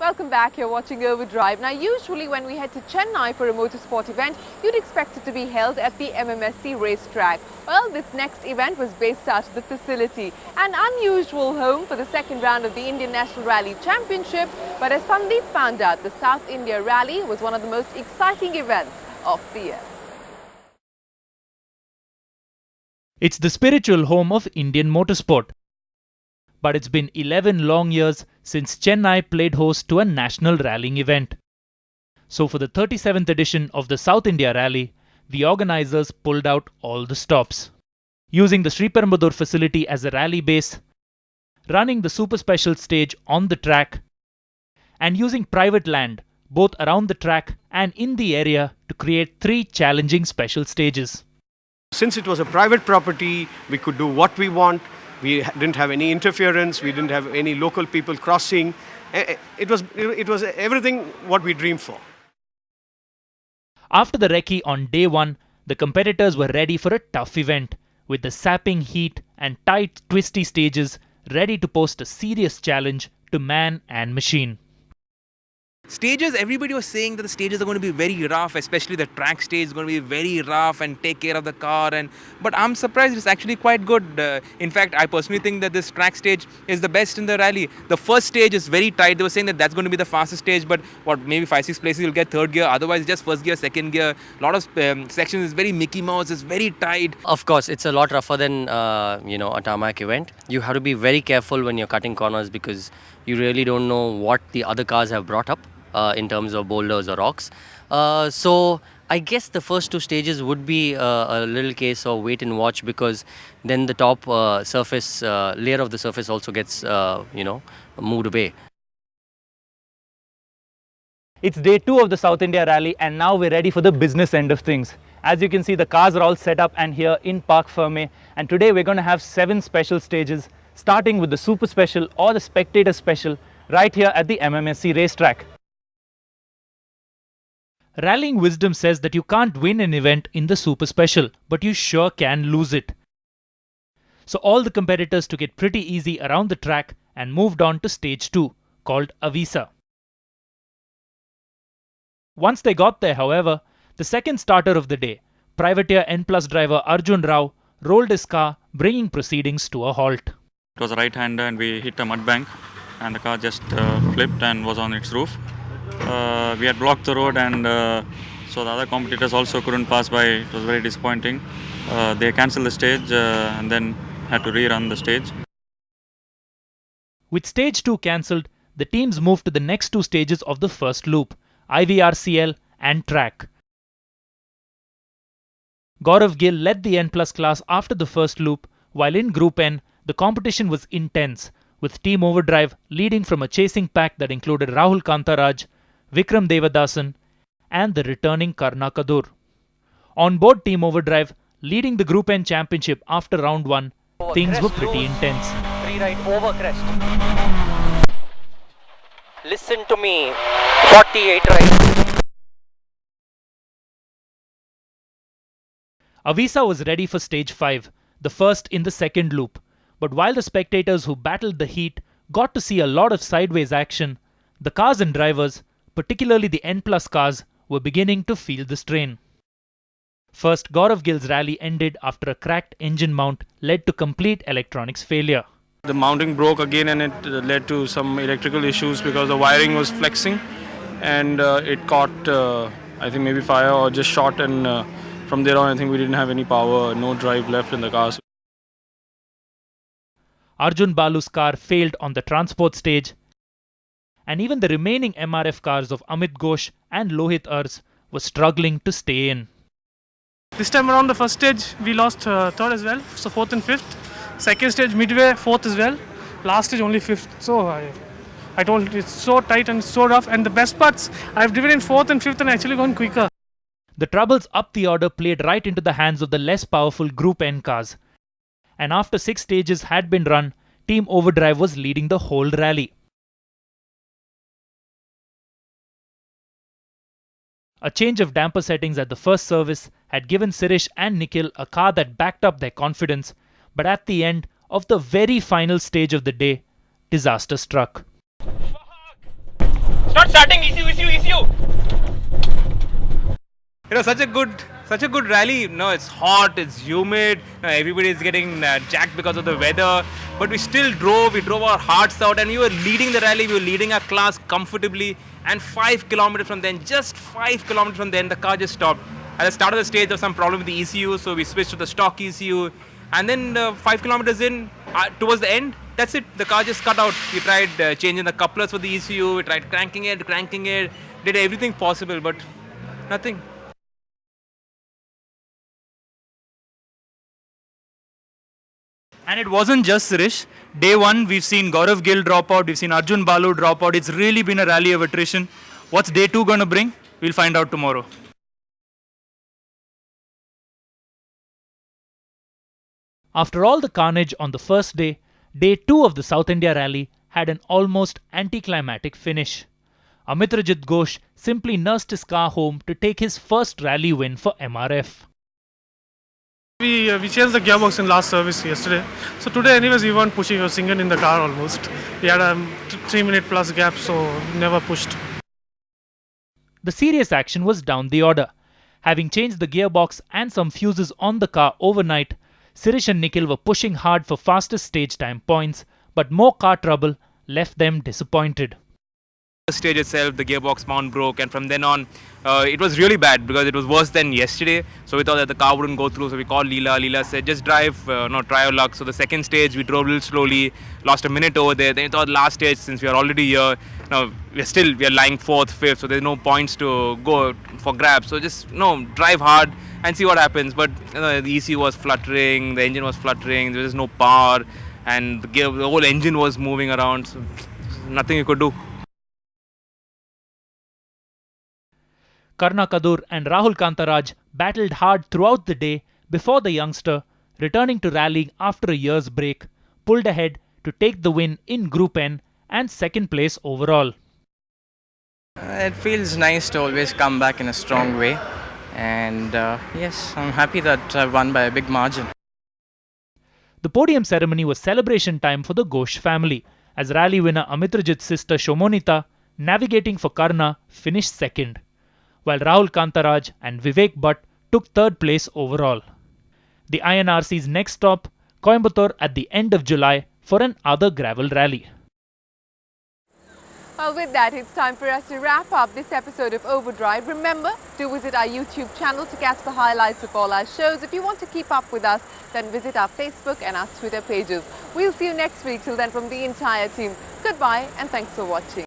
Welcome back, you're watching Overdrive. Now usually when we head to Chennai for a motorsport event, you'd expect it to be held at the MMSC racetrack. Well, this next event was based out of the facility. An unusual home for the second round of the Indian National Rally Championship, but as Sandeep found out, the South India Rally was one of the most exciting events of the year. It's the spiritual home of Indian motorsport. But it's been 11 long years since Chennai played host to a national rallying event. So for the 37th edition of the South India Rally, the organizers pulled out all the stops. Using the Sriperumbudur facility as a rally base, running the super special stage on the track, and using private land both around the track and in the area to create 3 challenging special stages. Since it was a private property, we could do what we want. We didn't have any interference. We didn't have any local people crossing. It was everything what we dreamed for. After the recce on day 1, the competitors were ready for a tough event, with the sapping heat and tight, twisty stages ready to pose a serious challenge to man and machine. Stages, everybody was saying that the stages are going to be very rough, especially the track stage is going to be very rough and take care of the car. But I'm surprised it's actually quite good. In fact, I personally think that this track stage is the best in the rally. The first stage is very tight. They were saying that that's going to be the fastest stage, but maybe 5-6 places you'll get third gear. Otherwise, just first gear, second gear. A lot of sections is very Mickey Mouse. It's very tight. Of course, it's a lot rougher than a tarmac event. You have to be very careful when you're cutting corners because you really don't know what the other cars have brought up. In terms of boulders or rocks. So I guess the first 2 stages would be a little case of wait and watch because then the top surface, layer of the surface also gets, moved away. It's day 2 of the South India Rally and now we're ready for the business end of things. As you can see, the cars are all set up and here in Parc Fermé, and today we're going to have 7 special stages, starting with the Super Special or the Spectator Special right here at the MMSC racetrack. Rallying wisdom says that you can't win an event in the Super Special, but you sure can lose it. So all the competitors took it pretty easy around the track and moved on to stage 2, called Avisa. Once they got there, however, the second starter of the day, privateer N Plus driver Arjun Rao, rolled his car, bringing proceedings to a halt. It was a right-hander and we hit a mud bank and the car just flipped and was on its roof. We had blocked the road and so the other competitors also couldn't pass by. It was very disappointing. They cancelled the stage and then had to rerun the stage. With stage 2 cancelled, the teams moved to the next 2 stages of the first loop, IVRCL and track. Gaurav Gill led the N Plus class after the first loop, while in Group N, the competition was intense, with Team Overdrive leading from a chasing pack that included Rahul Kantaraj, Vikram Devadasan and the returning Karna Kadur. On board Team Overdrive, leading the Group N championship after round 1, things were pretty intense. 3 right over crest. Listen to me. 48 right. Avisa was ready for stage 5, the first in the second loop. But while the spectators who battled the heat got to see a lot of sideways action, the cars and drivers, particularly the N Plus cars, were beginning to feel the strain. First, Gaurav Gill's rally ended after a cracked engine mount led to complete electronics failure. The mounting broke again and it led to some electrical issues because the wiring was flexing and it caught, I think maybe fire or just shot, and from there on I think we didn't have any power, no drive left in the cars. Arjun Balu's car failed on the transport stage, and even the remaining MRF cars of Amit Ghosh and Lohit Ars were struggling to stay in. This time around the first stage we lost third as well, so 4th and 5th. Second stage midway 4th as well. Last stage only 5th. So I told it's so tight and so rough, and the best parts I've driven in 4th and 5th and actually gone quicker. The troubles up the order played right into the hands of the less powerful Group N cars. And after 6 stages had been run, Team Overdrive was leading the whole rally. A change of damper settings at the first service had given Sirish and Nikhil a car that backed up their confidence, but at the end of the very final stage of the day, disaster struck. Start starting. ECU. Such a good rally. No, it's hot, it's humid. Everybody is getting jacked because of the weather. But we still drove. We drove our hearts out, and we were leading the rally. We were leading our class comfortably. And 5 kilometers from then, just 5 kilometers from then, the car just stopped. At the start of the stage, there was some problem with the ECU, so we switched to the stock ECU. And then 5 kilometers in, towards the end, that's it. The car just cut out. We tried changing the couplers for the ECU. We tried cranking it, did everything possible, but nothing. And it wasn't just Sirish. Day one, we've seen Gaurav Gill drop out. We've seen Arjun Balu drop out. It's really been a rally of attrition. What's day two going to bring? We'll find out tomorrow. After all the carnage on the first day, day 2 of the South India Rally had an almost anticlimactic finish. Amitrajit Ghosh simply nursed his car home to take his first rally win for MRF. We changed the gearbox in last service yesterday. So today anyways we weren't pushing, we were singing in the car almost. We had a 3-minute plus gap, so never pushed. The serious action was down the order. Having changed the gearbox and some fuses on the car overnight, Sirish and Nikhil were pushing hard for fastest stage time points, but more car trouble left them disappointed. The stage itself, the gearbox mount broke, and from then on, it was really bad because it was worse than yesterday. So we thought that the car wouldn't go through. So we called Leela. Leela said, just drive, try your luck. So the second stage, we drove a little slowly, lost a minute over there. Then we thought last stage, since we are already here, now we are lying 4th, 5th. So there's no points to go for grabs. So just drive hard and see what happens. But the ECU was fluttering, the engine was fluttering. There was no power, and the whole engine was moving around. So nothing you could do. Karna Kadur and Rahul Kantaraj battled hard throughout the day before the youngster, returning to rallying after a year's break, pulled ahead to take the win in Group N and second place overall. It feels nice to always come back in a strong way, and yes, I'm happy that I won by a big margin. The podium ceremony was celebration time for the Ghosh family, as rally winner Amitrajit's sister Shomonita, navigating for Karna, finished second, while Rahul Kantaraj and Vivek Bhatt took third place overall. The INRC's next stop, Coimbatore, at the end of July for another gravel rally. Well, with that, it's time for us to wrap up this episode of Overdrive. Remember to visit our YouTube channel to catch the highlights of all our shows. If you want to keep up with us, then visit our Facebook and our Twitter pages. We'll see you next week. Till then, from the entire team, goodbye and thanks for watching.